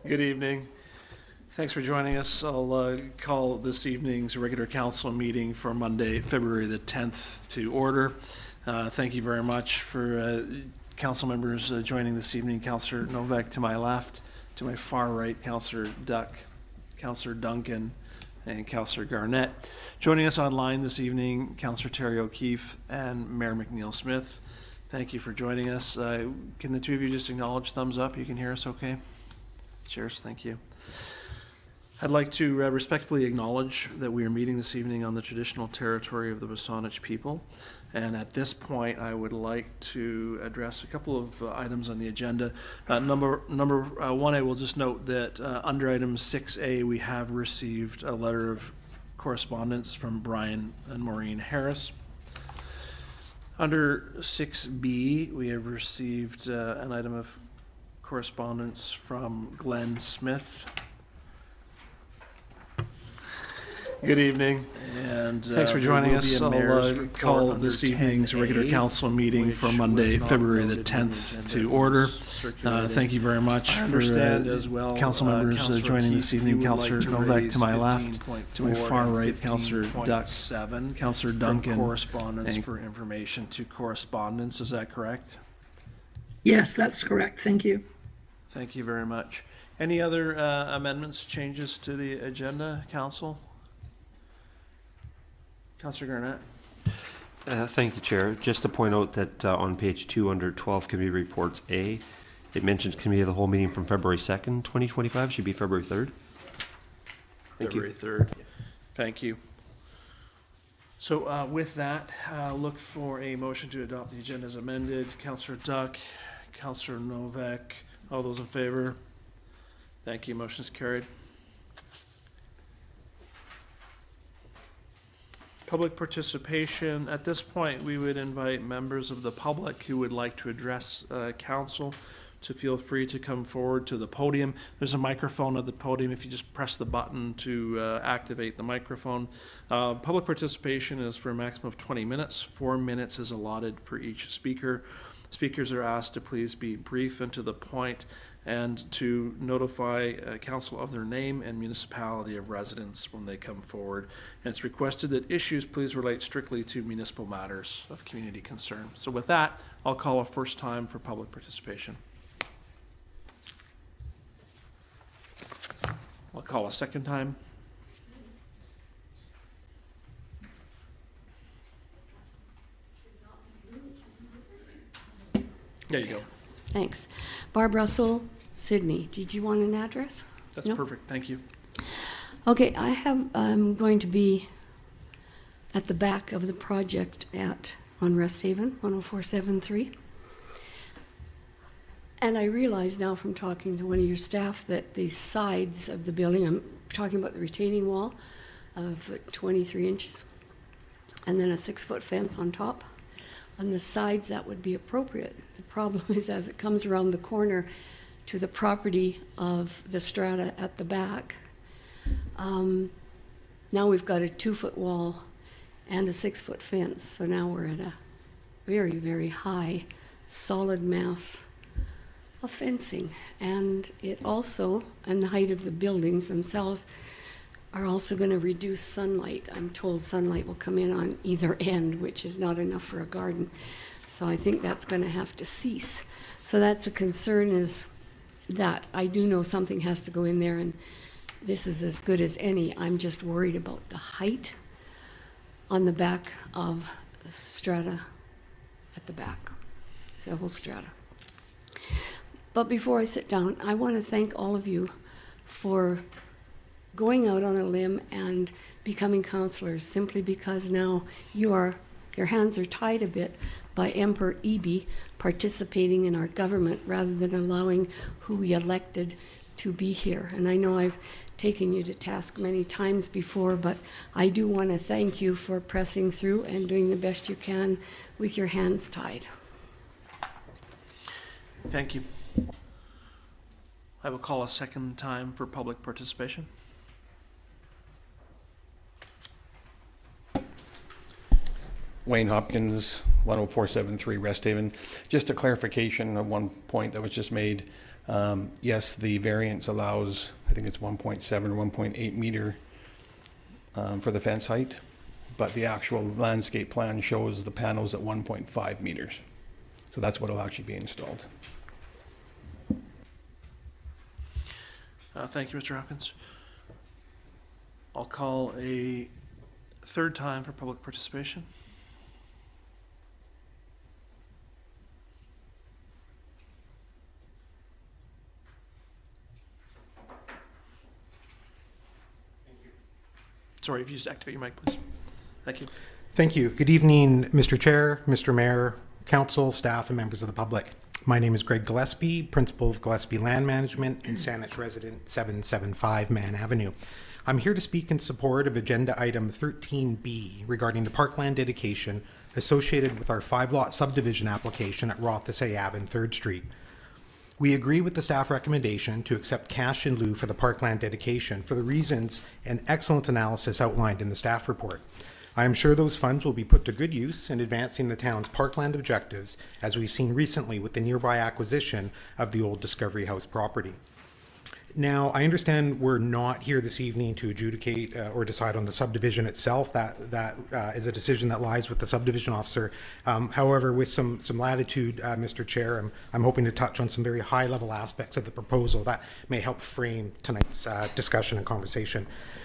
Good evening. Thanks for joining us. I'll call this evening's regular council meeting for Monday, February the 10th to order. Thank you very much for council members joining this evening. Councillor Novak to my left, to my far right, Councillor Duck, Councillor Duncan, and Councillor Garnett. Joining us online this evening, Councillor Terry O'Keefe and Mayor McNeil Smith. Thank you for joining us. Can the two of you just acknowledge thumbs up? You can hear us okay? Cheers, thank you. I'd like to respectfully acknowledge that we are meeting this evening on the traditional territory of the Wasanich people. And at this point, I would like to address a couple of items on the agenda. Number one, I will just note that under item 6A, we have received a letter of correspondence from Brian and Maureen Harris. Under 6B, we have received an item of correspondence from Glenn Smith. Good evening, and thanks for joining us. I'll call this evening's regular council meeting for Monday, February the 10th to order. Thank you very much for council members joining this evening. Councillor Novak to my left, to my far right, Councillor Duck, Councillor Duncan. Correspondence for information to correspondence, is that correct? Yes, that's correct. Thank you. Thank you very much. Any other amendments, changes to the agenda, council? Councillor Garnett. Thank you, Chair. Just to point out that on page 2 under 12 Committee Reports A, it mentions Committee of the Whole meeting from February 2nd, 2025. Should be February 3rd. February 3rd. Thank you. So with that, look for a motion to adopt the agenda as amended. Councillor Duck, Councillor Novak, all those in favor? Thank you. Motion is carried. Public participation. At this point, we would invite members of the public who would like to address council to feel free to come forward to the podium. There's a microphone at the podium if you just press the button to activate the microphone. Public participation is for a maximum of 20 minutes. 4 minutes is allotted for each speaker. Speakers are asked to please be brief and to the point, and to notify council of their name and municipality of residence when they come forward. And it's requested that issues please relate strictly to municipal matters of community concern. So with that, I'll call a first time for public participation. I'll call a second time. There you go. Thanks. Barb Russell, Sydney. Did you want an address? That's perfect. Thank you. Okay, I'm going to be at the back of the project on Resthaven, 10473. And I realize now from talking to one of your staff that the sides of the building, I'm talking about the retaining wall of 23 inches, and then a 6-foot fence on top. On the sides, that would be appropriate. The problem is as it comes around the corner to the property of the strata at the back, now we've got a 2-foot wall and a 6-foot fence. So now we're at a very, very high, solid mass of fencing. And it also, and the height of the buildings themselves, are also going to reduce sunlight. I'm told sunlight will come in on either end, which is not enough for a garden. So I think that's going to have to cease. So that's a concern, is that I do know something has to go in there, and this is as good as any. I'm just worried about the height on the back of strata at the back, the whole strata. But before I sit down, I want to thank all of you for going out on a limb and becoming councillors, simply because now your hands are tied a bit by Emperor Eby participating in our government rather than allowing who we elected to be here. And I know I've taken you to task many times before, but I do want to thank you for pressing through and doing the best you can with your hands tied. Thank you. I will call a second time for public participation. Wayne Hopkins, 10473 Resthaven. Just a clarification of one point that was just made. Yes, the variance allows, I think it's 1.7 or 1.8 meter for the fence height, but the actual landscape plan shows the panels at 1.5 meters. So that's what will actually be installed. Thank you, Mr. Hopkins. I'll call a third time for public participation. Sorry, if you just activate your mic, please. Thank you. Thank you. Good evening, Mr. Chair, Mr. Mayor, council, staff, and members of the public. My name is Greg Gillespie, Principal of Gillespie Land Management and Saanich resident, 775 Mann Avenue. I'm here to speak in support of Agenda Item 13B regarding the parkland dedication associated with our 5-lot subdivision application at Rothesay Ave and 3rd Street. We agree with the staff recommendation to accept cash in lieu for the parkland dedication for the reasons and excellent analysis outlined in the staff report. I am sure those funds will be put to good use in advancing the town's parkland objectives, as we've seen recently with the nearby acquisition of the old Discovery House property. Now, I understand we're not here this evening to adjudicate or decide on the subdivision itself. That is a decision that lies with the subdivision officer. However, with some latitude, Mr. Chair, I'm hoping to touch on some very high-level aspects of the proposal that may help frame tonight's discussion and conversation.